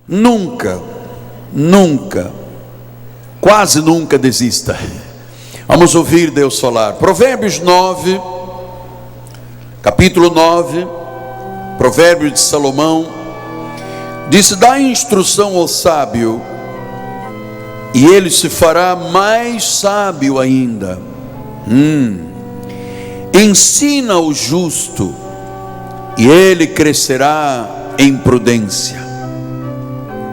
Nunca, nunca, quase nunca desista. Vamos ouvir Deus falar. Provérbios 9, capítulo 9, Provérbios de Salomão, disse: dá instrução ao sábio, e ele se fará mais sábio ainda. Ensina o justo, e ele crescerá em prudência.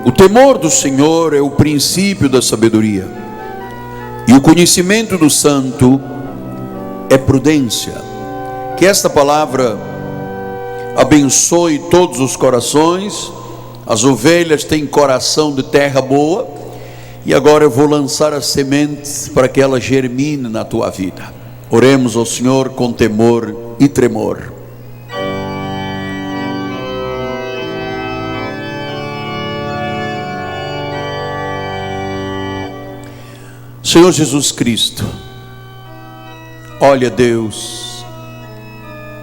O temor do Senhor é o princípio da sabedoria, e o conhecimento do santo é prudência. Que esta palavra abençoe todos os corações. As ovelhas têm coração de terra boa, e agora eu vou lançar as sementes para que elas germinem na tua vida. Oremos ao Senhor com temor e tremor. Senhor Jesus Cristo, olha, Deus,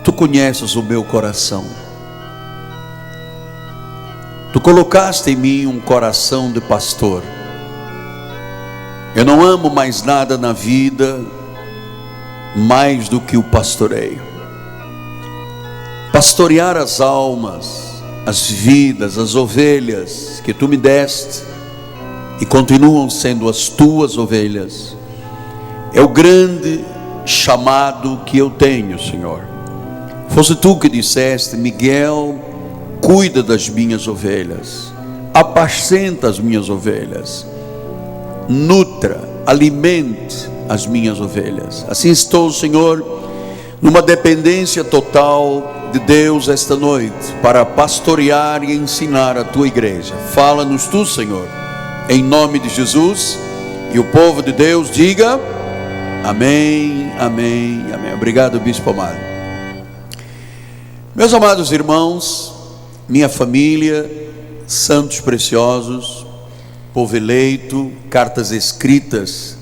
Tu conheces o meu coração. Tu colocaste em mim um coração de pastor. Eu não amo mais nada na vida mais do que o pastoreio. Pastorear as almas, as vidas, as ovelhas que Tu me deste e continuam sendo as Tuas ovelhas, é o grande chamado que eu tenho, Senhor. Fosse Tu que disseste: Miguel, cuida das minhas ovelhas, apacenta as minhas ovelhas, nutra, alimente as minhas ovelhas. Assim estou, Senhor, numa dependência total de Deus esta noite, para pastorear e ensinar a Tua igreja. Fala-nos Tu, Senhor, em nome de Jesus. E o povo de Deus diga amém, amém, amém. Obrigado, bispo amado. Meus amados irmãos, minha família, santos preciosos, povo eleito, cartas escritas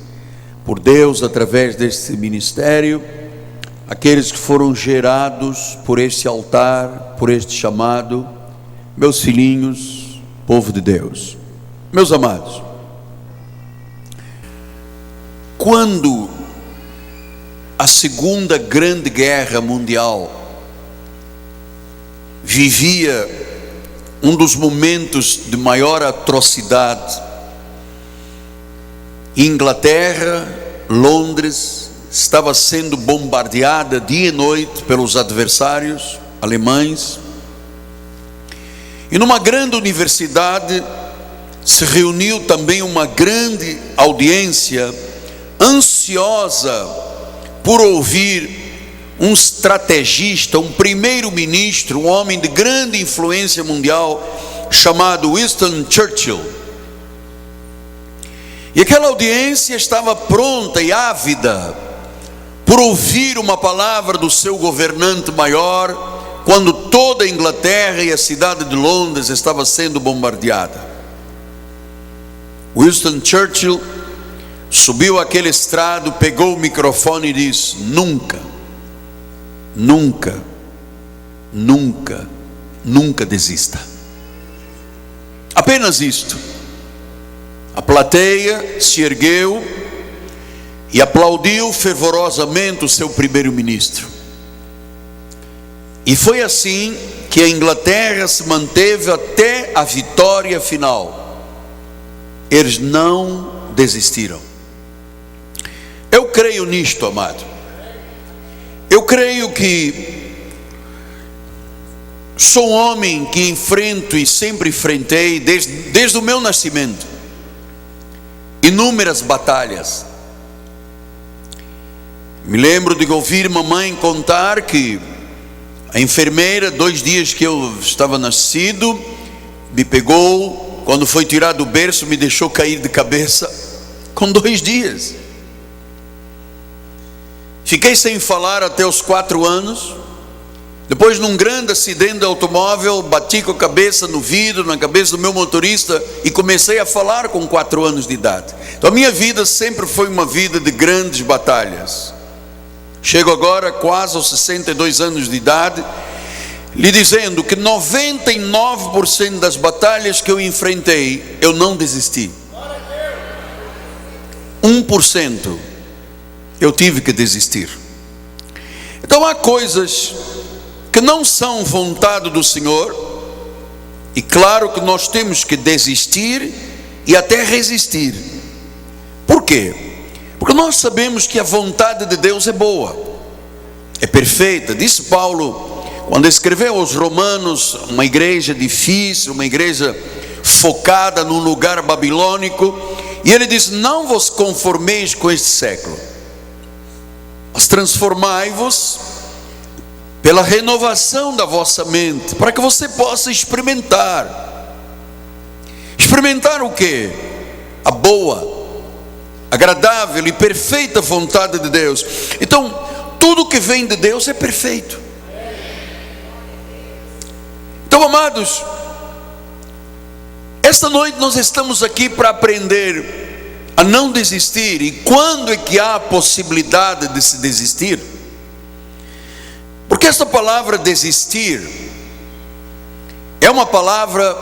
por Deus através deste ministério, aqueles que foram gerados por este altar, por este chamado, meus filhinhos, povo de Deus. Meus amados, quando a Segunda Grande Guerra Mundial vivia um dos momentos de maior atrocidade, Inglaterra, Londres, estava sendo bombardeada dia e noite pelos adversários alemães, e numa grande universidade se reuniu também uma grande audiência, ansiosa por ouvir um estrategista, um primeiro-ministro, um homem de grande influência mundial, chamado Winston Churchill. E aquela audiência estava pronta e ávida por ouvir uma palavra do seu governante maior, quando toda a Inglaterra e a cidade de Londres estava sendo bombardeada. Winston Churchill subiu aquele estrado, pegou o microfone e disse: nunca, nunca, nunca, nunca desista. Apenas isto. A plateia se ergueu e aplaudiu fervorosamente o seu primeiro-ministro. E foi assim que a Inglaterra se manteve até a vitória final. Eles não desistiram. Eu creio nisto, amado. Eu creio que sou um homem que enfrento e sempre enfrentei, desde o meu nascimento, inúmeras batalhas. Me lembro de ouvir mamãe contar que a enfermeira, 2 dias que eu estava nascido, me pegou, quando foi tirado do berço, me deixou cair de cabeça, com 2 dias. Fiquei sem falar até os 4 anos. Depois, num grande acidente de automóvel, bati com a cabeça no vidro, na cabeça do meu motorista, e comecei a falar com 4 anos de idade. Então a minha vida sempre foi uma vida de grandes batalhas. Chego agora quase aos 62 anos de idade, lhe dizendo que 99% das batalhas que eu enfrentei, eu não desisti. 1% eu tive que desistir. Então há coisas que não são vontade do Senhor, e claro que nós temos que desistir e até resistir. Por quê? Porque nós sabemos que a vontade de Deus é boa, é perfeita. Disse Paulo, quando escreveu aos Romanos, uma igreja difícil, uma igreja focada num lugar babilônico, e ele diz: não vos conformeis com este século, mas transformai-vos pela renovação da vossa mente, para que você possa experimentar. Experimentar o quê? A boa, agradável e perfeita vontade de Deus. Então, tudo que vem de Deus é perfeito. Então, amados, esta noite nós estamos aqui para aprender a não desistir. E quando é que há a possibilidade de se desistir? Porque essa palavra desistir é uma palavra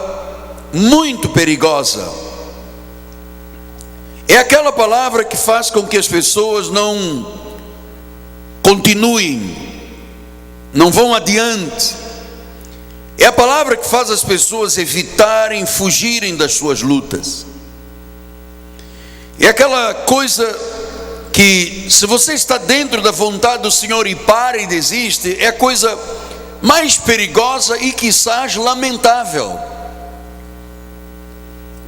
muito perigosa. É aquela palavra que faz com que as pessoas não continuem, não vão adiante. É a palavra que faz as pessoas evitarem, fugirem das suas lutas. É aquela coisa que, se você está dentro da vontade do Senhor e para e desiste, é a coisa mais perigosa e quizás lamentável.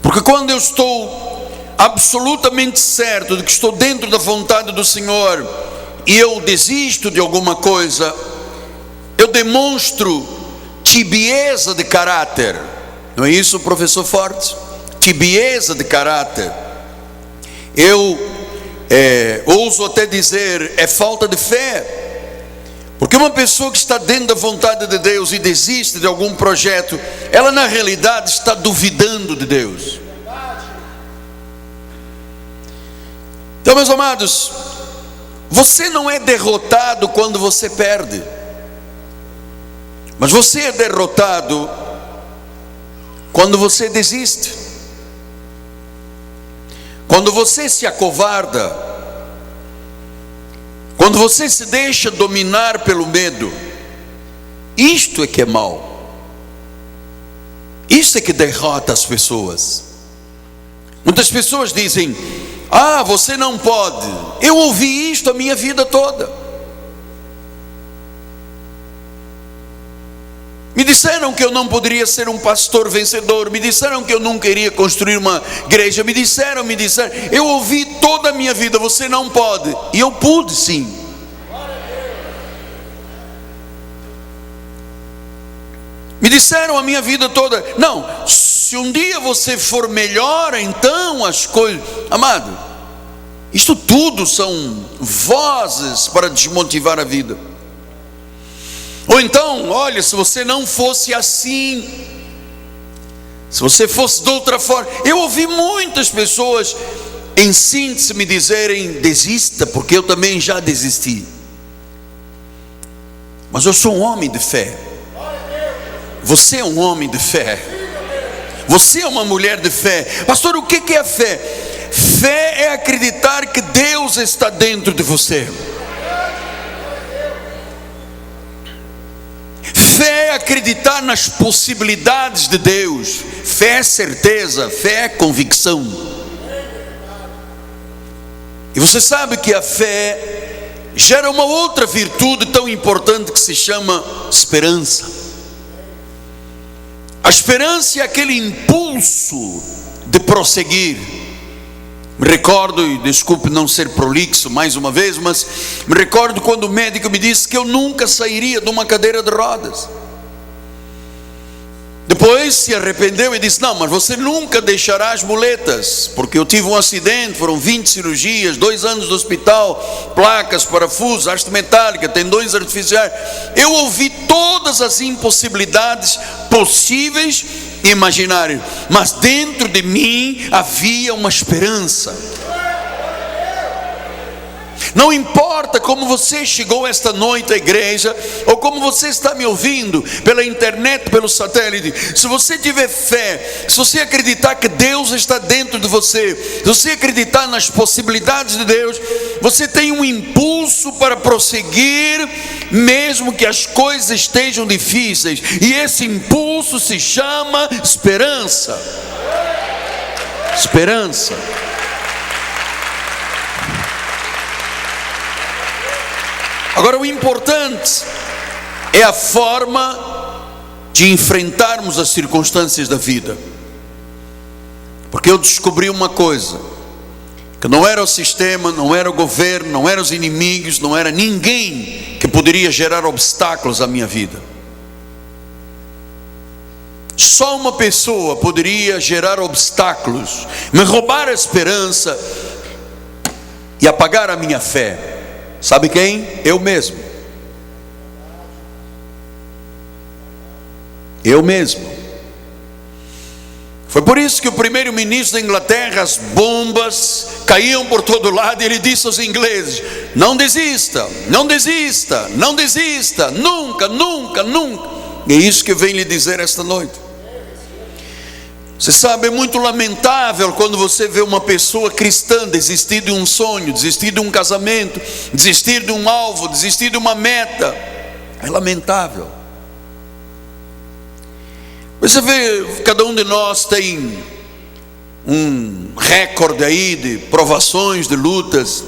Porque quando eu estou absolutamente certo de que estou dentro da vontade do Senhor e eu desisto de alguma coisa, eu demonstro tibieza de caráter. Não é isso, professor Fortes? Tibieza de caráter. Eu ouso até dizer, é falta de fé. Porque uma pessoa que está dentro da vontade de Deus e desiste de algum projeto, ela na realidade está duvidando de Deus. Então, meus amados, você não é derrotado quando você perde, mas você é derrotado quando você desiste, quando você se acovarda, quando você se deixa dominar pelo medo. Isto é que é mal, isto é que derrota as pessoas. Muitas pessoas dizem: ah, você não pode. Eu ouvi isto a minha vida toda. Me disseram que eu não poderia ser um pastor vencedor. Me disseram que eu nunca iria construir uma igreja. Me disseram. Eu ouvi toda a minha vida: você não pode. E eu pude sim. Me disseram a minha vida toda: não, se um dia você for melhor, então as coisas. Amado, isto tudo são vozes para desmotivar a vida. Ou então, olha, se você não fosse assim, se você fosse de outra forma. Eu ouvi muitas pessoas, em síntese, me dizerem: desista, porque eu também já desisti. Mas eu sou um homem de fé. Você é um homem de fé. Você é uma mulher de fé. Pastor, o que é a fé? Fé é acreditar que Deus está dentro de você. Fé é acreditar nas possibilidades de Deus. Fé é certeza, fé é convicção. E você sabe que a fé gera uma outra virtude tão importante que se chama esperança. A esperança é aquele impulso de prosseguir. Me recordo, e desculpe não ser prolixo mais uma vez, mas me recordo quando o médico me disse que eu nunca sairia de uma cadeira de rodas. Depois se arrependeu e disse: não, mas você nunca deixará as muletas, porque eu tive um acidente, foram 20 cirurgias, 2 anos no hospital, placas, parafusos, haste metálica, tendões artificiais. Eu ouvi todas as impossibilidades possíveis e imaginárias, mas dentro de mim havia uma esperança. Não importa como você chegou esta noite à igreja, ou como você está me ouvindo pela internet, pelo satélite. Se você tiver fé, se você acreditar que Deus está dentro de você, se você acreditar nas possibilidades de Deus, você tem um impulso para prosseguir, mesmo que as coisas estejam difíceis. E esse impulso se chama esperança. Esperança. Agora, o importante é a forma de enfrentarmos as circunstâncias da vida. Porque eu descobri uma coisa, que não era o sistema, não era o governo, não eram os inimigos, não era ninguém que poderia gerar obstáculos à minha vida. Só uma pessoa poderia gerar obstáculos, me roubar a esperança e apagar a minha fé. Sabe quem? Eu mesmo. Eu mesmo. Foi por isso que o primeiro-ministro da Inglaterra, as bombas caíam por todo lado, e ele disse aos ingleses: não desista, não desista, não desista, nunca, nunca, nunca. E é isso que eu venho lhe dizer esta noite. Você sabe, é muito lamentável quando você vê uma pessoa cristã desistir de um sonho, desistir de um casamento, desistir de um alvo, desistir de uma meta. É lamentável. Você vê, cada um de nós tem um recorde aí de provações, de lutas.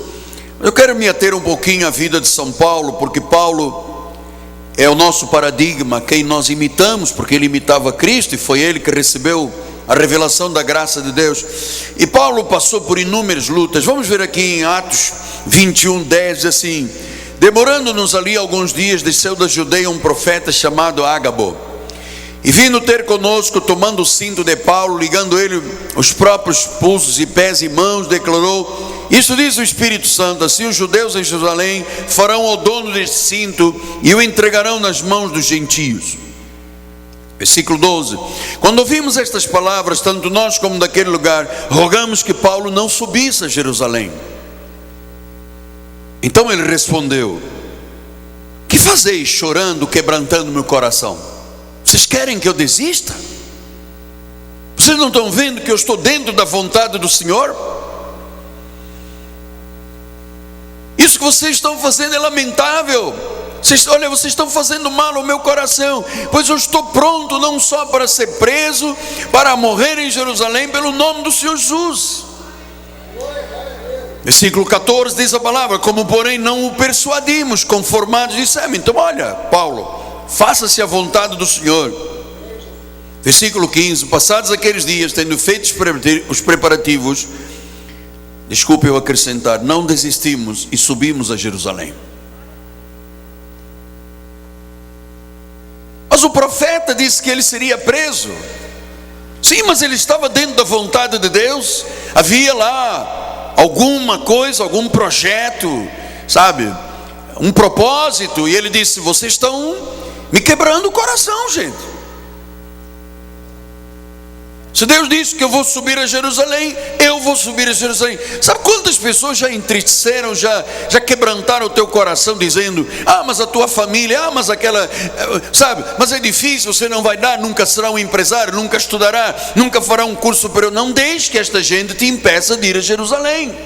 Eu quero me ater um pouquinho à vida de São Paulo, porque Paulo é o nosso paradigma, quem nós imitamos, porque ele imitava Cristo e foi ele que recebeu a revelação da graça de Deus. E Paulo passou por inúmeras lutas. Vamos ver aqui em Atos 21:10, diz assim: demorando-nos ali alguns dias, desceu da Judeia um profeta chamado Ágabo, e vindo ter conosco, tomando o cinto de Paulo, ligando ele os próprios pulsos e pés e mãos, declarou: isso diz o Espírito Santo, assim os judeus em Jerusalém farão ao dono deste cinto e o entregarão nas mãos dos gentios. Versículo 12: quando ouvimos estas palavras, tanto nós como daquele lugar, rogamos que Paulo não subisse a Jerusalém. Então ele respondeu: que fazeis chorando, quebrantando meu coração? Vocês querem que eu desista? Vocês não estão vendo que eu estou dentro da vontade do Senhor? Isso que vocês estão fazendo é lamentável. Vocês estão fazendo mal ao meu coração, pois eu estou pronto não só para ser preso, para morrer em Jerusalém pelo nome do Senhor Jesus. Versículo 14 diz a palavra: como porém não o persuadimos, conformados, dissemos: então olha, Paulo, faça-se a vontade do Senhor. Versículo 15: passados aqueles dias, tendo feito os preparativos, desculpe eu acrescentar, não desistimos e subimos a Jerusalém. Mas o profeta disse que ele seria preso. Sim, mas ele estava dentro da vontade de Deus. Havia lá alguma coisa, algum projeto, sabe, um propósito. E ele disse: vocês estão me quebrando o coração, gente. Se Deus disse que eu vou subir a Jerusalém, eu vou subir a Jerusalém. Sabe quantas pessoas já entristeceram, já quebrantaram o teu coração, dizendo: ah, mas a tua família, ah, mas aquela, sabe, mas é difícil, você não vai dar, nunca será um empresário, nunca estudará, nunca fará um curso superior. Não deixe que esta gente te impeça de ir a Jerusalém.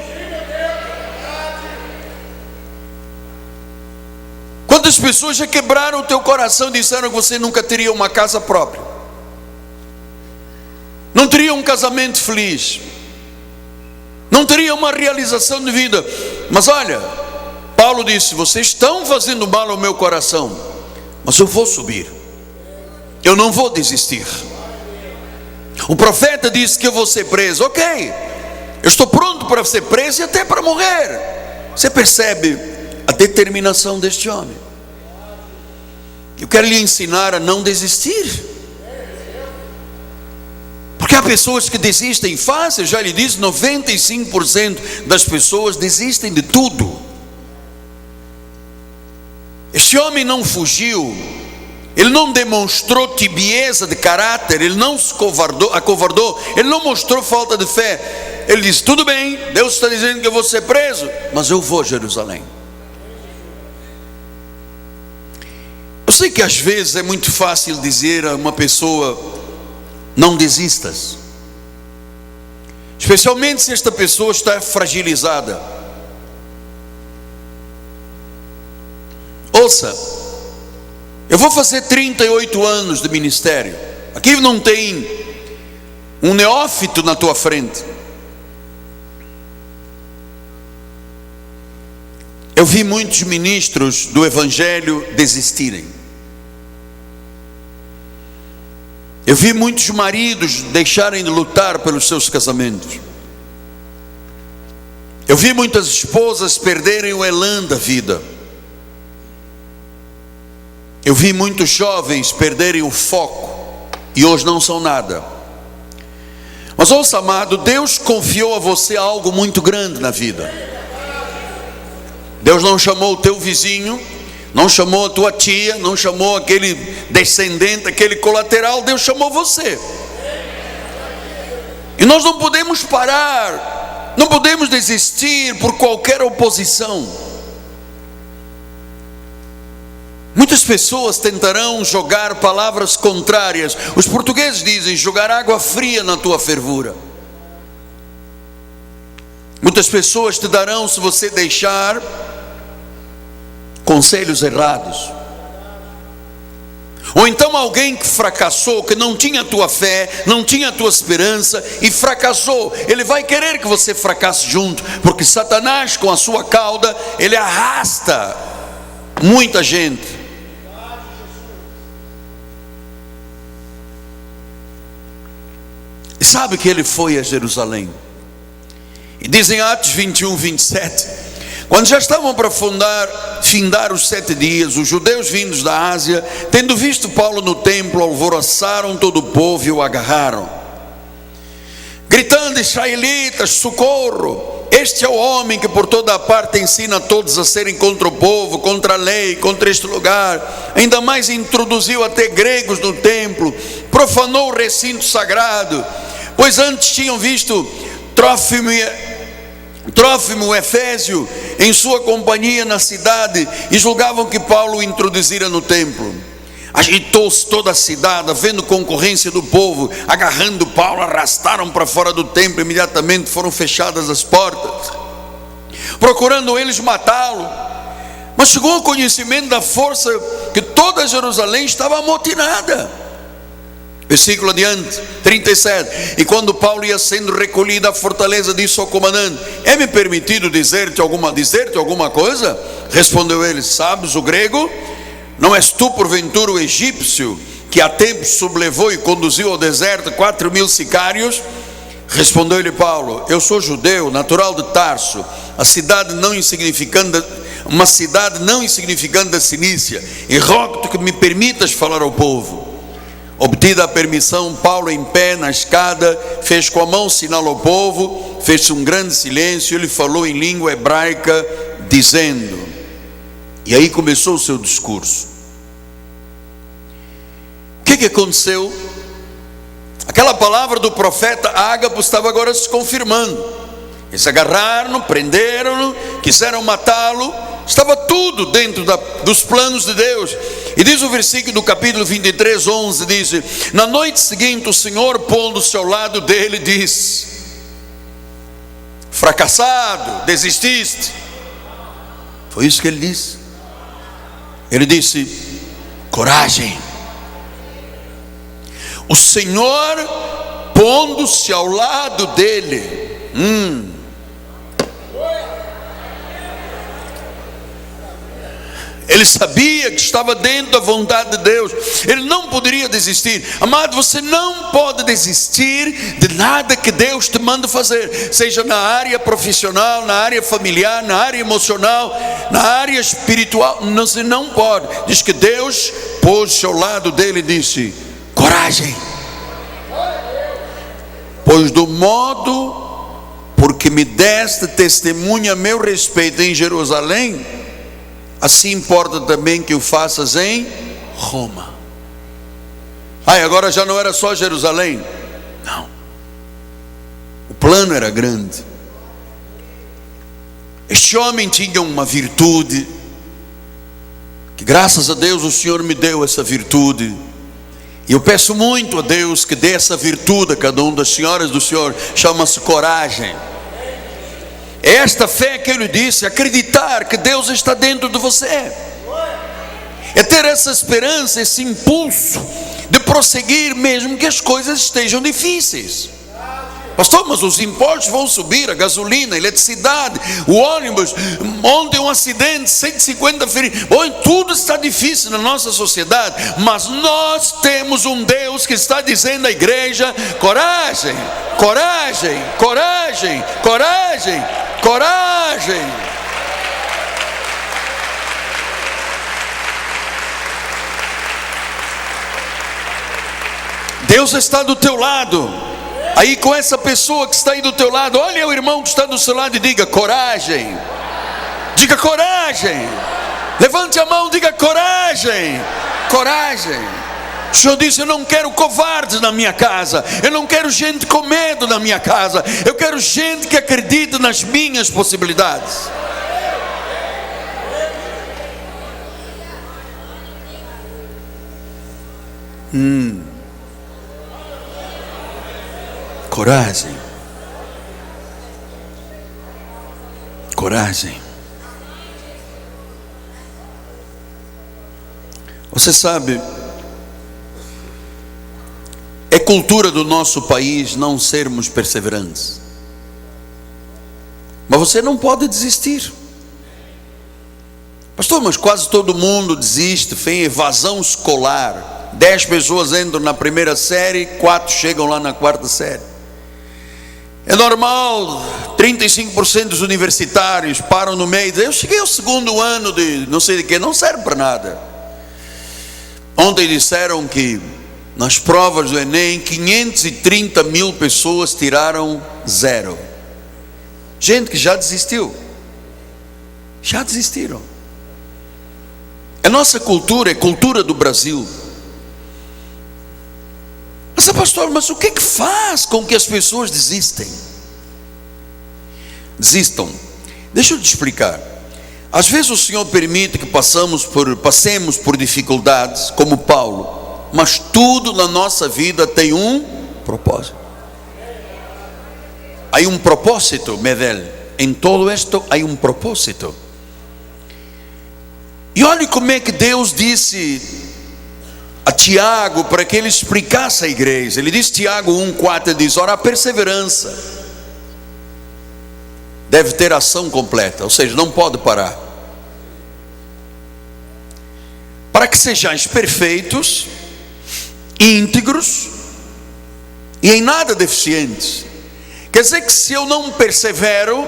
Quantas pessoas já quebraram o teu coração, disseram que você nunca teria uma casa própria, não teria um casamento feliz, não teria uma realização de vida. Mas olha, Paulo disse: vocês estão fazendo mal ao meu coração, mas eu vou subir, eu não vou desistir. O profeta disse que eu vou ser preso, ok, eu estou pronto para ser preso e até para morrer. Você percebe a determinação deste homem? Eu quero lhe ensinar a não desistir. Porque há pessoas que desistem fácil. Já lhe disse, 95% das pessoas desistem de tudo. Este homem não fugiu, ele não demonstrou tibieza de caráter, ele não se acovardou, ele não mostrou falta de fé. ele diz: tudo bem, Deus está dizendo que eu vou ser preso, mas eu vou a Jerusalém. Eu sei que às vezes é muito fácil dizer a uma pessoa: não desistas, especialmente se esta pessoa está fragilizada. Ouça, eu vou fazer 38 anos de ministério. Aqui não tem um neófito na tua frente. Eu vi muitos ministros do Evangelho desistirem. Eu vi muitos maridos deixarem de lutar pelos seus casamentos. Eu vi muitas esposas perderem o elan da vida. Eu vi muitos jovens perderem o foco e hoje não são nada. Mas ouça, amado, Deus confiou a você algo muito grande na vida. Deus não chamou o teu vizinho, não chamou a tua tia, não chamou aquele descendente, aquele colateral. Deus chamou você. E nós não podemos parar, não podemos desistir por qualquer oposição. Muitas pessoas tentarão jogar palavras contrárias. Os portugueses dizem: jogar água fria na tua fervura. Muitas pessoas te darão, se você deixar, conselhos errados. Ou então alguém que fracassou, que não tinha a tua fé, não tinha a tua esperança e fracassou, ele vai querer que você fracasse junto, porque Satanás, com a sua cauda, ele arrasta muita gente. E sabe que ele foi a Jerusalém? E dizem Atos 21, 27, quando já estavam para findar os 7 dias, os judeus vindos da Ásia, tendo visto Paulo no templo, alvoroçaram todo o povo e o agarraram, gritando: israelitas, socorro! Este é o homem que por toda a parte ensina a todos a serem contra o povo, contra a lei, contra este lugar. Ainda mais introduziu até gregos no templo, profanou o recinto sagrado, pois antes tinham visto Trófimo Efésio em sua companhia na cidade e julgavam que Paulo o introduzira no templo. Agitou-se toda a cidade, havendo concorrência do povo, agarrando Paulo, arrastaram para fora do templo. Imediatamente foram fechadas as portas, procurando eles matá-lo. Mas chegou ao conhecimento da força que toda Jerusalém estava amotinada. Versículo adiante, 37. E quando Paulo ia sendo recolhido à fortaleza, disse ao comandante: é-me permitido dizer-te alguma coisa? Respondeu ele: sabes o grego? Não és tu porventura o egípcio que há tempos sublevou e conduziu ao deserto 4.000 sicários? Respondeu-lhe Paulo: eu sou judeu, natural de Tarso, uma cidade não insignificante da Cilícia, e rogo-te que me permitas falar ao povo. Obtida a permissão, Paulo, em pé na escada, fez com a mão sinal ao povo, fez um grande silêncio. Ele falou em língua hebraica, dizendo, e aí começou o seu discurso. O que aconteceu? Aquela palavra do profeta Ágabo estava agora se confirmando. Eles agarraram, prenderam-no, quiseram matá-lo. Estava tudo dentro dos planos de Deus. E diz o versículo do capítulo 23, 11, diz: na noite seguinte o Senhor, pondo-se ao lado dele, disse: fracassado, desististe. Foi isso que ele disse. Ele disse: coragem. O Senhor pondo-se ao lado dele. Ele sabia que estava dentro da vontade de Deus. Ele não poderia desistir. Amado, você não pode desistir de nada que Deus te manda fazer, seja na área profissional, na área familiar, na área emocional, na área espiritual. Você não pode. Diz que Deus pôs-se ao lado dele e disse: coragem, pois do modo porque me deste testemunha a meu respeito em Jerusalém, assim importa também que o faças em Roma. Agora já não era só Jerusalém. Não. O plano era grande. Este homem tinha uma virtude, que graças a Deus o Senhor me deu essa virtude. E eu peço muito a Deus que dê essa virtude a cada uma das senhoras do Senhor. Chama-se coragem. É esta fé que eu lhe disse, acreditar que Deus está dentro de você. É ter essa esperança, esse impulso de prosseguir mesmo que as coisas estejam difíceis. Pastor, mas os impostos vão subir, a gasolina, a eletricidade, o ônibus, ontem um acidente, 150 feridos. Bom, tudo está difícil na nossa sociedade, mas nós temos um Deus que está dizendo à igreja: coragem, coragem, coragem, coragem, coragem. Deus está do teu lado. Aí com essa pessoa que está aí do teu lado, olha o irmão que está do seu lado e diga: coragem. Diga: coragem. Levante a mão e diga: coragem. Coragem. O Senhor disse: eu não quero covardes na minha casa, eu não quero gente com medo na minha casa, eu quero gente que acredite nas minhas possibilidades. Coragem. Coragem. Você sabe, é cultura do nosso país não sermos perseverantes. Mas você não pode desistir. Pastor, mas quase todo mundo desiste, tem evasão escolar. 10 pessoas entram na primeira série, 4 chegam lá na quarta série. É normal, 35% dos universitários param no meio e dizem: eu cheguei ao segundo ano de não sei de que, não serve para nada. Ontem disseram que nas provas do Enem 530 mil pessoas tiraram 0. Gente que já desistiu. Já desistiram. A nossa cultura é cultura do Brasil. Mas pastor, mas o que faz com que as pessoas desistam? Deixa eu te explicar. Às vezes o Senhor permite que passemos por dificuldades, como Paulo, mas tudo na nossa vida tem um propósito. Há um propósito, Medel. Em todo isto há um propósito. E olhe como é que Deus disse a Tiago para que ele explicasse à igreja. Ele diz, Tiago 1,4, diz: ora, a perseverança deve ter ação completa, ou seja, não pode parar, para que sejais perfeitos, íntegros e em nada deficientes. Quer dizer que se eu não persevero,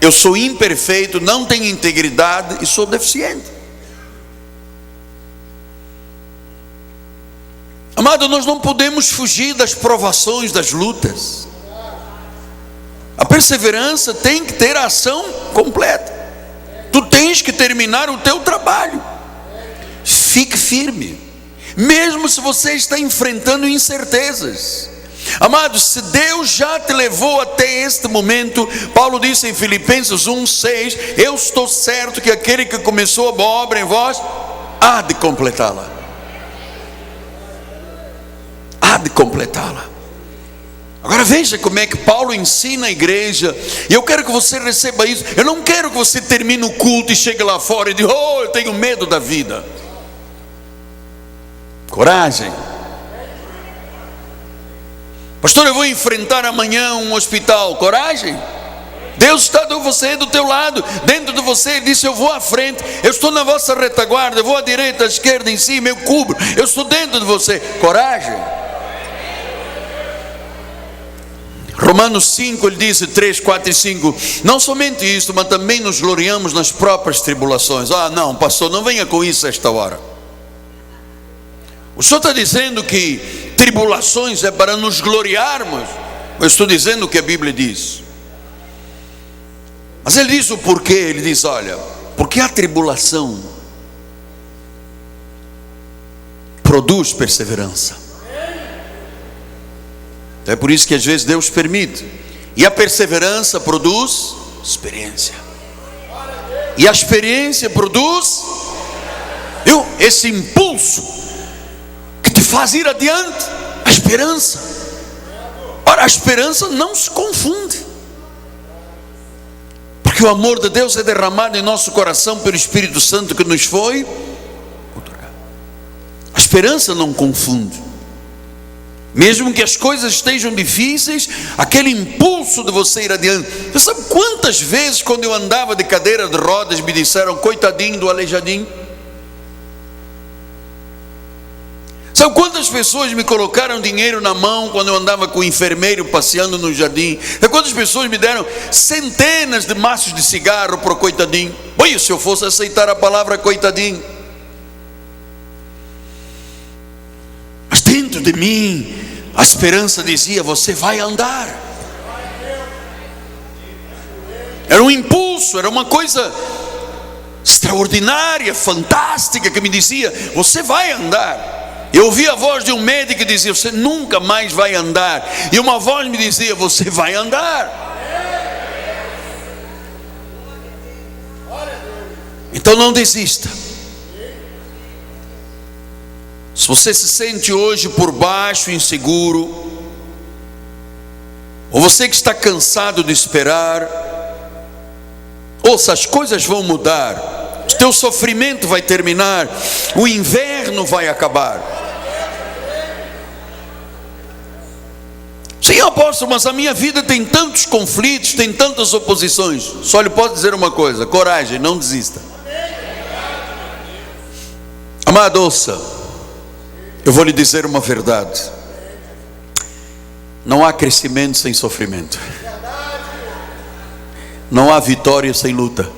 eu sou imperfeito, não tenho integridade e sou deficiente. Amado, nós não podemos fugir das provações, das lutas. A perseverança tem que ter a ação completa. Tu tens que terminar o teu trabalho. Fique firme, mesmo se você está enfrentando incertezas. Amados, se Deus já te levou até este momento, Paulo disse em Filipenses 1,6: eu estou certo que aquele que começou a boa obra em vós há de completá-la. Há de completá-la. Agora veja como é que Paulo ensina a igreja, e eu quero que você receba isso. Eu não quero que você termine o culto e chegue lá fora e diga: oh, eu tenho medo da vida. Coragem. Pastor, eu vou enfrentar amanhã um hospital. Coragem. Deus está do teu lado, dentro de você. Ele disse: eu vou à frente, eu estou na vossa retaguarda, eu vou à direita, à esquerda, em cima, eu cubro, eu estou dentro de você. Coragem. Romanos 5, ele diz 3, 4 e 5: não somente isso, mas também nos gloriamos nas próprias tribulações. Ah, não, pastor, não venha com isso a esta hora. O senhor está dizendo que tribulações é para nos gloriarmos? Eu estou dizendo o que a Bíblia diz. Mas ele diz o porquê. Ele diz: olha, porque a tribulação produz perseverança. É por isso que às vezes Deus permite. E a perseverança produz experiência. E a experiência produz, viu? Esse impulso que te faz ir adiante. A esperança. Ora, a esperança não se confunde. Porque o amor de Deus é derramado em nosso coração pelo Espírito Santo que nos foi otorgado. A esperança não confunde. Mesmo que as coisas estejam difíceis, aquele impulso de você ir adiante. Você sabe quantas vezes quando eu andava de cadeira de rodas me disseram: coitadinho do aleijadinho? Sabe quantas pessoas me colocaram dinheiro na mão quando eu andava com o enfermeiro passeando no jardim? Sabe quantas pessoas me deram centenas de maços de cigarro para o coitadinho? Oi, se eu fosse aceitar a palavra coitadinho. Mas dentro de mim a esperança dizia: você vai andar. Era um impulso, era uma coisa extraordinária, fantástica, que me dizia: você vai andar. Eu ouvi a voz de um médico que dizia: você nunca mais vai andar. E uma voz me dizia: você vai andar. Então não desista. Se você se sente hoje por baixo, inseguro, ou você que está cansado de esperar, ouça, as coisas vão mudar. O teu sofrimento vai terminar. O inverno vai acabar. Sim, apóstolo, mas a minha vida tem tantos conflitos, tem tantas oposições. Só lhe posso dizer uma coisa: coragem, não desista. Amado, ouça, eu vou lhe dizer uma verdade: não há crescimento sem sofrimento. Não há vitória sem luta.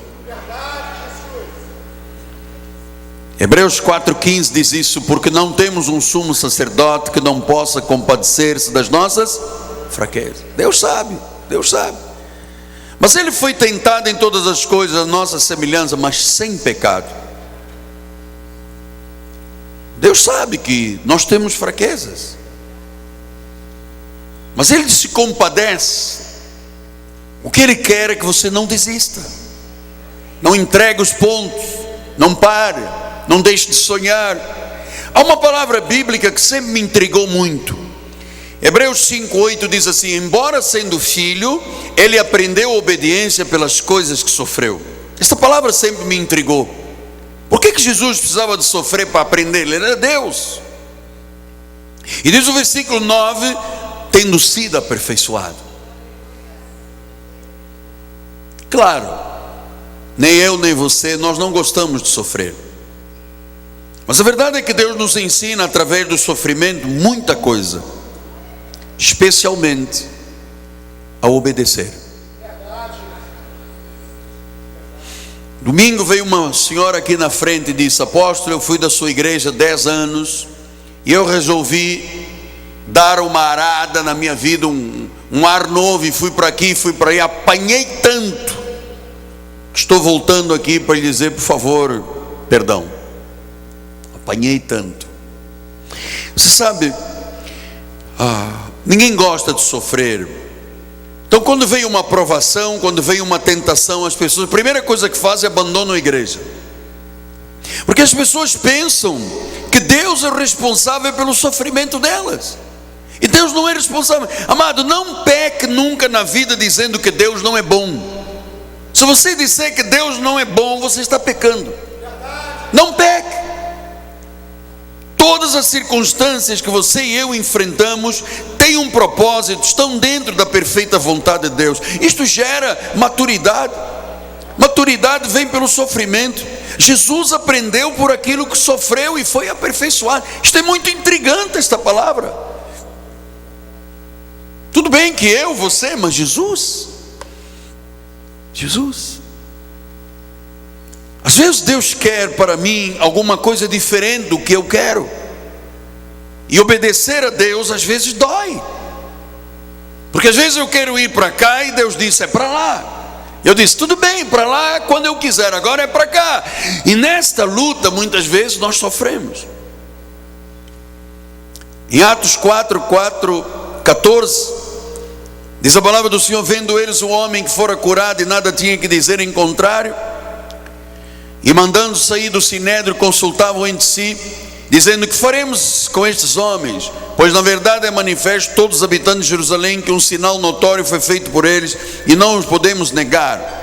Hebreus 4,15 diz isso: porque não temos um sumo sacerdote que não possa compadecer-se das nossas fraquezas. Deus sabe, Deus sabe. Mas ele foi tentado em todas as coisas, a nossa semelhança, mas sem pecado. Deus sabe que nós temos fraquezas, mas ele se compadece. O que ele quer é que você não desista, não entregue os pontos, não pare, não deixe de sonhar. Há uma palavra bíblica que sempre me intrigou muito. Hebreus 5,8 diz assim: embora sendo filho, ele aprendeu obediência pelas coisas que sofreu. Essa palavra sempre me intrigou. Por que Jesus precisava de sofrer para aprender? Ele era Deus. E diz o versículo 9: tendo sido aperfeiçoado. Claro, nem eu nem você, nós não gostamos de sofrer. Mas a verdade é que Deus nos ensina através do sofrimento muita coisa, especialmente a obedecer. Domingo veio uma senhora aqui na frente e disse: apóstolo, eu fui da sua igreja 10 anos e eu resolvi dar uma arada na minha vida, um ar novo, e fui para aqui, fui para aí, apanhei tanto, estou voltando aqui para lhe dizer, por favor, perdão. Apanhei tanto. Você sabe, ninguém gosta de sofrer. Então quando vem uma provação, quando vem uma tentação, as pessoas, a primeira coisa que fazem é abandonam a igreja. Porque as pessoas pensam que Deus é o responsável pelo sofrimento delas. E Deus não é responsável. Amado, não peque nunca na vida dizendo que Deus não é bom. Se você disser que Deus não é bom, você está pecando. Não peque. Todas as circunstâncias que você e eu enfrentamos têm um propósito, estão dentro da perfeita vontade de Deus. Isto gera maturidade. Maturidade vem pelo sofrimento. Jesus aprendeu por aquilo que sofreu e foi aperfeiçoado. Isto é muito intrigante, esta palavra. Tudo bem que eu, você, mas Jesus. Às vezes Deus quer para mim alguma coisa diferente do que eu quero. E obedecer a Deus às vezes dói. Porque às vezes eu quero ir para cá e Deus disse: é para lá. Eu disse: tudo bem, para lá quando eu quiser, agora é para cá. E nesta luta muitas vezes nós sofremos. Em Atos 4:14 Diz a palavra do Senhor: vendo eles o homem que fora curado e nada tinha que dizer em contrário, e mandando sair do sinédrio, consultavam entre si, dizendo: que faremos com estes homens? Pois na verdade é manifesto todos os habitantes de Jerusalém que um sinal notório foi feito por eles, e não os podemos negar.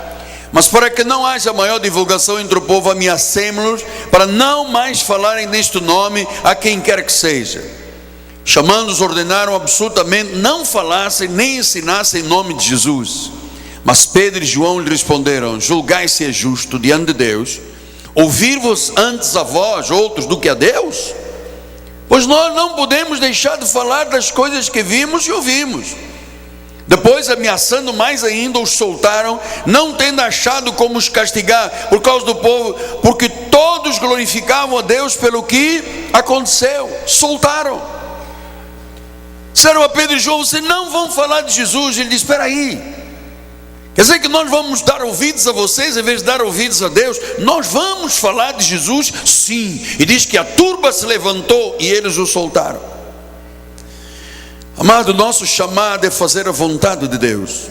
Mas para que não haja maior divulgação entre o povo, ameacemo-los para não mais falarem neste nome a quem quer que seja. Chamando-os, ordenaram absolutamente não falassem nem ensinassem em nome de Jesus. Mas Pedro e João lhe responderam: julgai se é justo diante de Deus ouvir-vos antes a vós outros do que a Deus? Pois nós não podemos deixar de falar das coisas que vimos e ouvimos. Depois, ameaçando mais ainda, os soltaram, não tendo achado como os castigar por causa do povo, porque todos glorificavam a Deus pelo que aconteceu. Soltaram. Disseram a Pedro e João: vocês não vão falar de Jesus. Ele disse: espera aí, quer dizer que nós vamos dar ouvidos a vocês em vez de dar ouvidos a Deus? Nós vamos falar de Jesus, sim. E diz que a turba se levantou e eles o soltaram. Amado, nosso chamado é fazer a vontade de Deus.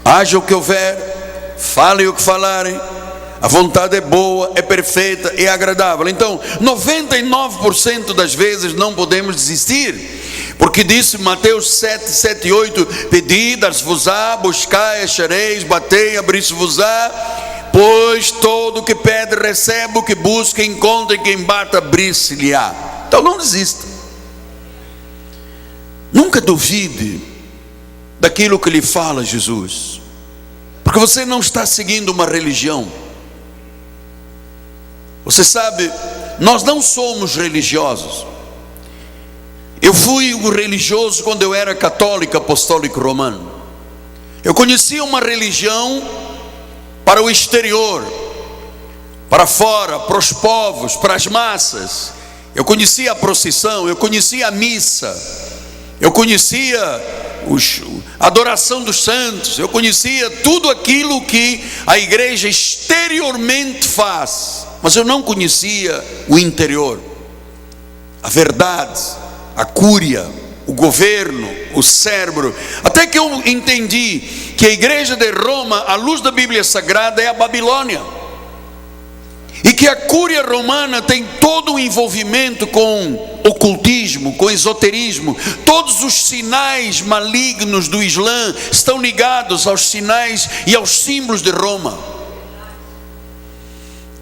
Haja o que houver, falem o que falarem, a vontade é boa, é perfeita, é agradável. Então 99% das vezes não podemos desistir, porque disse Mateus 7, 7 e 8: pedi, dar-se-vos-á, buscai, achareis, batei, abrir-se-vos-á. Pois todo o que pede recebe, o que busca encontra, e quem bate abrir-se-lhe-á. Então não desista. Nunca duvide daquilo que lhe fala Jesus, porque você não está seguindo uma religião. Você sabe, nós não somos religiosos. Eu fui um religioso quando eu era católico apostólico romano. Eu conhecia uma religião para o exterior, para fora, para os povos, para as massas. Eu conhecia a procissão, eu conhecia a missa, eu conhecia a adoração dos santos, eu conhecia tudo aquilo que a igreja exteriormente faz, mas eu não conhecia o interior, a verdade, a cúria, o governo, o cérebro. Até que eu entendi que a igreja de Roma, à luz da Bíblia Sagrada, é a Babilônia, e que a cúria romana tem todo o envolvimento com ocultismo, com esoterismo. Todos os sinais malignos do Islã estão ligados aos sinais e aos símbolos de Roma.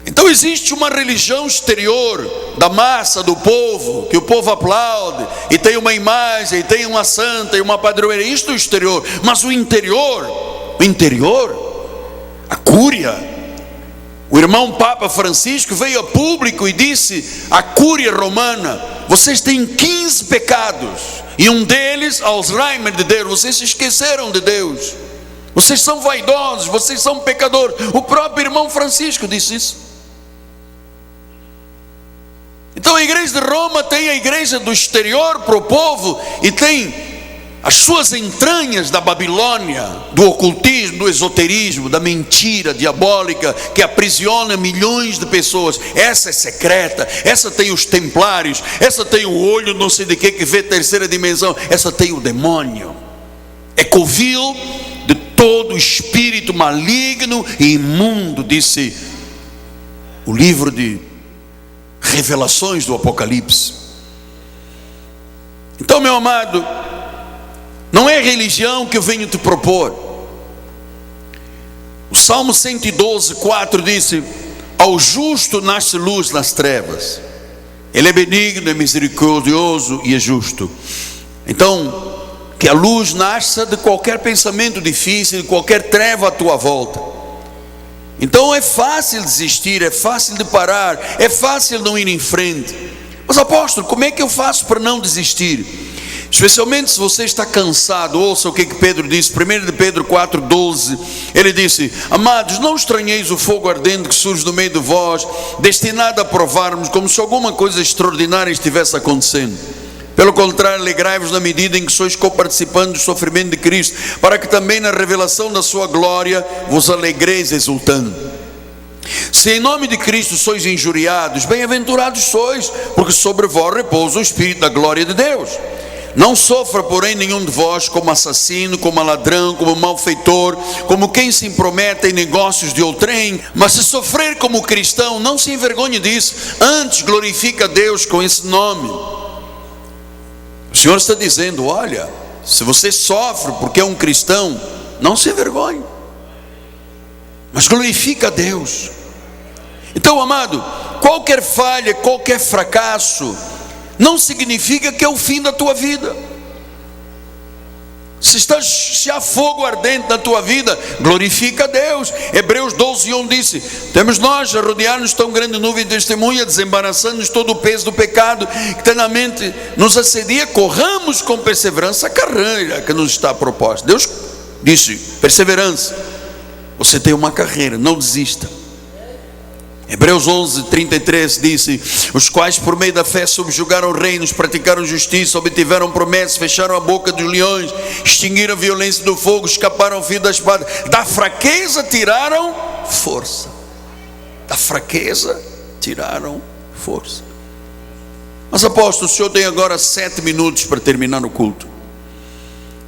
Então existe uma religião exterior da massa, do povo, que o povo aplaude, e tem uma imagem, e tem uma santa, e uma padroeira. Isto é o exterior. Mas o interior, a cúria. O irmão Papa Francisco veio a público e disse à cúria romana: vocês têm 15 pecados, e um deles, Alzheimer de Deus. Vocês se esqueceram de Deus, vocês são vaidosos, vocês são pecadores. O próprio irmão Francisco disse isso. Então a igreja de Roma tem a igreja do exterior para o povo, e tem as suas entranhas da Babilônia, do ocultismo, do esoterismo, da mentira diabólica que aprisiona milhões de pessoas. Essa é secreta, essa tem os templários, essa tem o olho não sei de que vê terceira dimensão, essa tem o demônio. É covil de todo espírito maligno e imundo, disse o livro de Revelações do Apocalipse. Então, meu amado, não é religião que eu venho te propor. O Salmo 112, 4 disse: ao justo nasce luz nas trevas. Ele é benigno, é misericordioso e é justo. Então, que a luz nasça de qualquer pensamento difícil, de qualquer treva à tua volta. Então é fácil desistir, é fácil de parar, é fácil não ir em frente. Mas apóstolo, como é que eu faço para não desistir? Especialmente se você está cansado. Ouça o que Pedro disse, 1 de Pedro 4,12. Ele disse: amados, não estranheis o fogo ardente que surge no meio de vós, destinado a provar-nos, como se alguma coisa extraordinária estivesse acontecendo. Pelo contrário, alegrai-vos na medida em que sois coparticipantes do sofrimento de Cristo, para que também na revelação da sua glória vos alegreis exultando. Se em nome de Cristo sois injuriados, bem-aventurados sois, porque sobre vós repousa o Espírito da glória de Deus. não sofra, porém, nenhum de vós como assassino, como ladrão, como malfeitor, como quem se intromete em negócios de outrem. Mas se sofrer como cristão, não se envergonhe disso, antes glorifica a Deus com esse nome. O Senhor está dizendo: olha, se você sofre porque é um cristão, não se envergonhe, mas glorifica a Deus. Então, amado, qualquer falha, qualquer fracasso, não significa que é o fim da tua vida. Se há fogo ardente na tua vida, glorifica a Deus. Hebreus 12:1 disse: temos nós a rodear-nos tão grande nuvem de testemunha, desembaraçando-nos todo o peso do pecado que eternamente nos assedia, corramos com perseverança a carreira que nos está proposta. Deus disse: perseverança, você tem uma carreira, não desista. Hebreus 11:33 disse: os quais por meio da fé subjugaram reinos, praticaram justiça, obtiveram promessas, fecharam a boca dos leões, extinguiram a violência do fogo, escaparam ao fio da espada, da fraqueza tiraram força. Da fraqueza tiraram força. Mas apóstolo, o senhor tem agora 7 minutos para terminar o culto.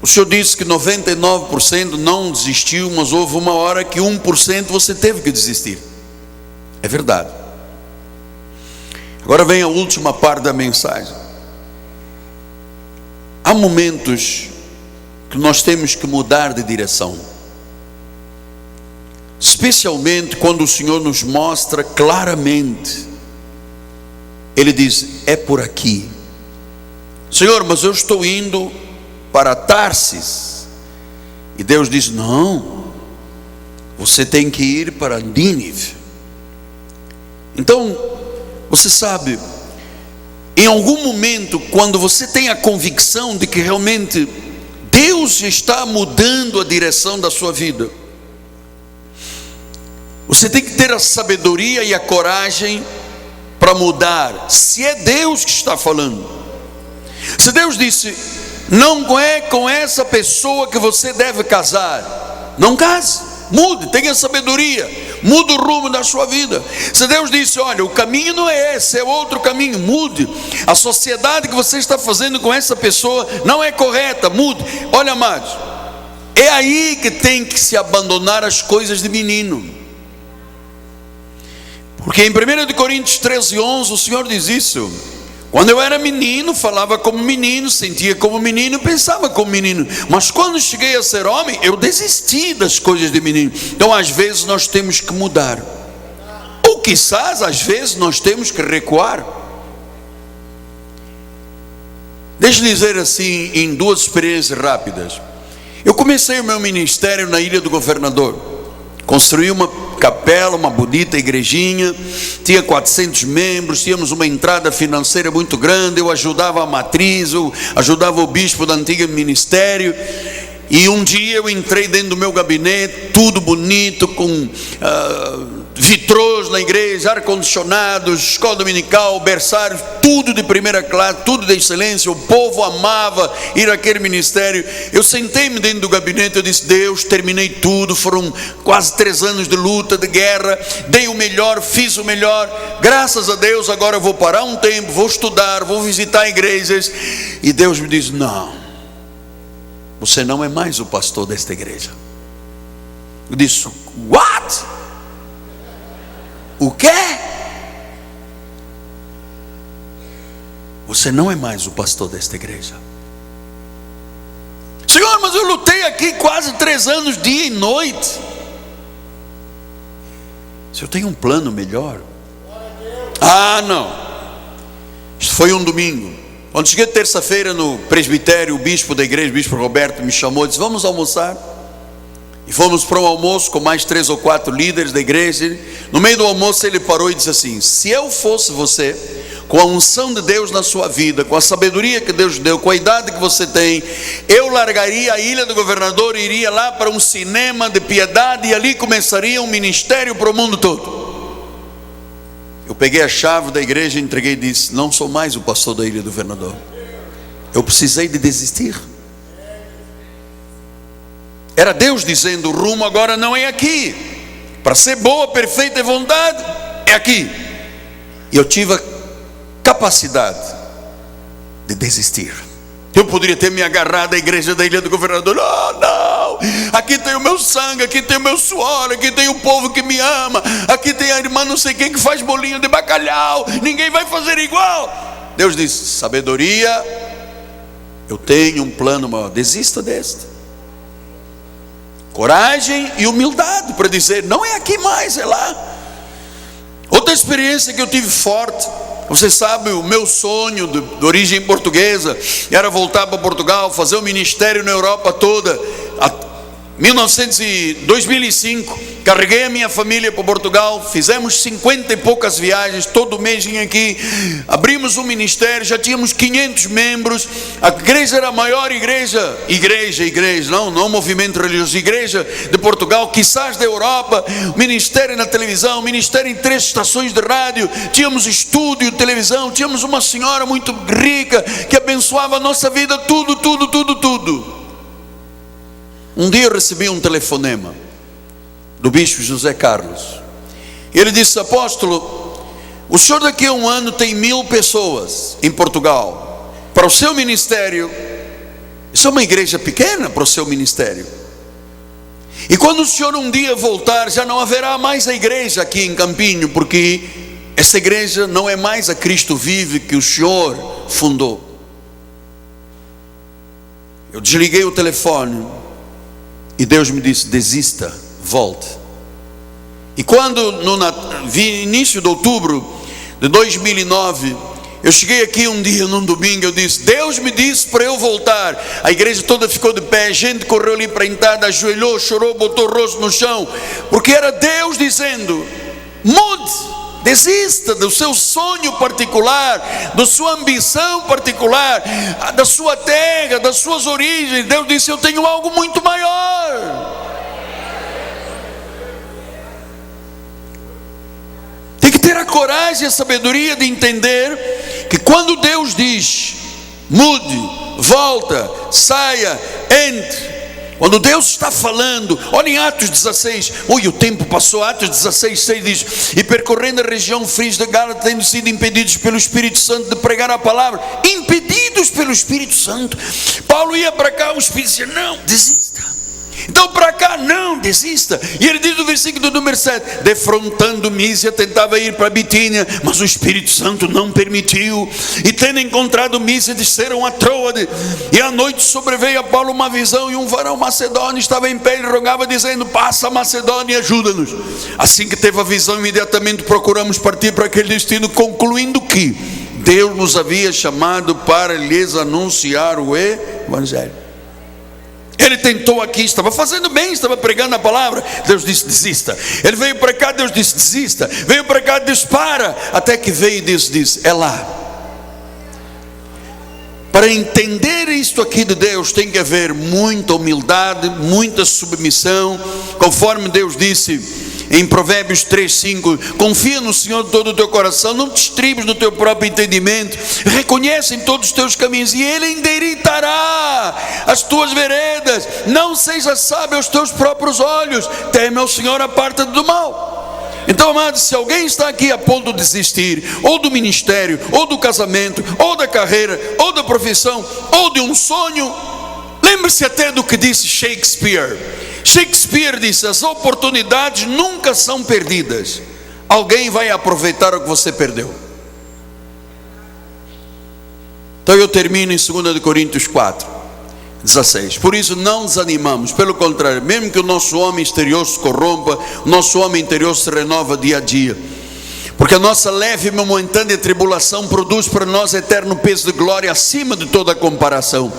O senhor disse que 99% não desistiu, mas houve uma hora que 1% você teve que desistir. É verdade. Agora vem a última parte da mensagem. Há momentos que nós temos que mudar de direção, especialmente quando o Senhor nos mostra claramente. Ele diz: é por aqui. Senhor, mas eu estou indo para Tarsis. E Deus diz: não, você tem que ir para Nínive. Então, você sabe, em algum momento, quando você tem a convicção de que realmente Deus está mudando a direção da sua vida, você tem que ter a sabedoria e a coragem para mudar. Se é Deus que está falando, se Deus disse: não é com essa pessoa que você deve casar, não case. Mude, tenha sabedoria, mude o rumo da sua vida. Se Deus disse: olha, o caminho não é esse, é outro caminho, mude. A sociedade que você está fazendo com essa pessoa não é correta, mude. Olha, amados, é aí que tem que se abandonar as coisas de menino. Porque em 1 Coríntios 13:11 o Senhor diz isso: quando eu era menino, falava como menino, sentia como menino, pensava como menino. Mas quando cheguei a ser homem, eu desisti das coisas de menino. Então às vezes nós temos que mudar. Ou quizás às vezes nós temos que recuar. Deixa-me dizer assim, em 2 experiências rápidas. Eu comecei o meu ministério na Ilha do Governador. Construí uma capela, uma bonita igrejinha, tinha 400 membros, tínhamos uma entrada financeira muito grande. Eu ajudava a matriz, eu ajudava o bispo do antigo ministério. E um dia eu entrei dentro do meu gabinete, tudo bonito, com vitrôs na igreja, ar-condicionado, escola dominical, berçário, tudo de primeira classe, tudo de excelência. O povo amava ir àquele ministério. Eu sentei-me dentro do gabinete, eu disse: Deus, terminei tudo, foram quase 3 anos de luta, de guerra, dei o melhor, fiz o melhor, graças a Deus. Agora eu vou parar um tempo, vou estudar, vou visitar igrejas. E Deus me diz: não, você não é mais o pastor desta igreja. Eu disse: what? O quê? Você não é mais o pastor desta igreja. Senhor, mas eu lutei aqui quase 3 anos, dia e noite. Se eu tenho um plano melhor. Ah, não. Isso foi um domingo. Quando cheguei terça-feira no presbitério, o bispo da igreja, o bispo Roberto, me chamou e disse: vamos almoçar. E fomos para um almoço com mais 3 ou 4 líderes da igreja. No meio do almoço ele parou e disse assim: se eu fosse você, com a unção de Deus na sua vida, com a sabedoria que Deus deu, com a idade que você tem, eu largaria a Ilha do Governador e iria lá para um cinema de piedade, e ali começaria um ministério para o mundo todo. Eu peguei a chave da igreja, entreguei e disse: não sou mais o pastor da Ilha do Governador. Eu precisei de desistir. Era Deus dizendo: o rumo agora não é aqui. Para ser boa, perfeita e vontade, é aqui. E eu tive a capacidade de desistir. Eu poderia ter me agarrado à igreja da Ilha do Governador. Oh, não, aqui tem o meu sangue, aqui tem o meu suor, aqui tem o povo que me ama, aqui tem a irmã não sei quem que faz bolinho de bacalhau, ninguém vai fazer igual. Deus disse: sabedoria, eu tenho um plano maior. Desista deste. Coragem e humildade para dizer: não é aqui mais, é lá. Outra experiência que eu tive forte, você sabe, o meu sonho de origem portuguesa era voltar para Portugal, fazer um ministério na Europa toda. 2005, carreguei a minha família para Portugal, fizemos 50 e poucas viagens, todo mês vinha aqui, abrimos um ministério, já tínhamos 500 membros, a igreja era a maior igreja, não movimento religioso, igreja de Portugal, quiçás da Europa, ministério na televisão, ministério em 3 estações de rádio, tínhamos estúdio, televisão, tínhamos uma senhora muito rica, que abençoava a nossa vida, tudo. Um dia eu recebi um telefonema do bispo José Carlos. Ele disse: apóstolo, o senhor daqui a um ano tem 1000 pessoas em Portugal para o seu ministério. Isso é uma igreja pequena para o seu ministério. E quando o senhor um dia voltar, já não haverá mais a igreja aqui em Campinho, porque essa igreja não é mais a Cristo Vive que o senhor fundou. Eu desliguei o telefone e Deus me disse: desista, volte. E quando no início de outubro de 2009, eu cheguei aqui um dia, num domingo, eu disse: Deus me disse para eu voltar. A igreja toda ficou de pé, a gente correu ali para a entrada, ajoelhou, chorou, botou o rosto no chão, porque era Deus dizendo: mude, desista do seu sonho particular, da sua ambição particular, da sua terra, das suas origens. Deus disse: eu tenho algo muito maior. Tem que ter a coragem e a sabedoria de entender que quando Deus diz: mude, volta, saia, entre, quando Deus está falando, olha em Atos 16, o tempo passou. Atos 16, 6 diz: e percorrendo a região frígia da Gálatas, tendo sido impedidos pelo Espírito Santo de pregar a palavra, impedidos pelo Espírito Santo. Paulo ia para cá, o Espírito dizia: não, desista. Então para cá, não, desista. E ele diz no versículo número 7: defrontando Mísia, tentava ir para Bitínia, mas o Espírito Santo não permitiu. E tendo encontrado Mísia, desceram a Troade. E à noite sobreveio a Paulo uma visão, e um varão macedônio estava em pé e rogava, dizendo: passa a Macedônia e ajuda-nos. Assim que teve a visão, imediatamente procuramos partir para aquele destino, concluindo que Deus nos havia chamado para lhes anunciar o Evangelho. Ele tentou aqui, estava fazendo bem, estava pregando a palavra. Deus disse: desista. Ele veio para cá, Deus disse: desista. Veio para cá, Deus: para. Até que veio e disse: é lá. Para entender isto aqui de Deus, tem que haver muita humildade, muita submissão, conforme Deus disse em Provérbios 3:5: confia no Senhor de todo o teu coração, não te estribes no teu próprio entendimento, reconhece em todos os teus caminhos e Ele endireitará as tuas veredas. Não sejas sábio aos teus próprios olhos, teme ao Senhor, aparta-te do mal. Então, amados, se alguém está aqui a ponto de desistir, ou do ministério, ou do casamento, ou da carreira, ou da profissão, ou de um sonho, lembre-se até do que disse Shakespeare. Shakespeare disse: as oportunidades nunca são perdidas, alguém vai aproveitar o que você perdeu. Então eu termino em 2 Coríntios 4:16. Por isso não desanimamos, pelo contrário, mesmo que o nosso homem exterior se corrompa, o nosso homem interior se renova dia a dia, porque a nossa leve e momentânea tribulação produz para nós eterno peso de glória acima de toda comparação,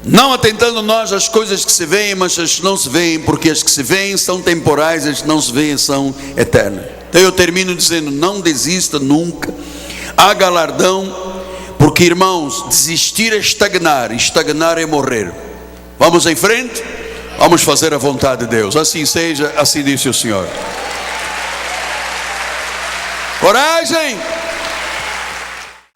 não atentando nós às coisas que se veem, mas as que não se veem, porque as que se veem são temporais, as que não se veem são eternas. Então eu termino dizendo: não desista nunca, há galardão. Porque, irmãos, desistir é estagnar, estagnar é morrer. Vamos em frente, vamos fazer a vontade de Deus. Assim seja, assim disse o Senhor. Coragem!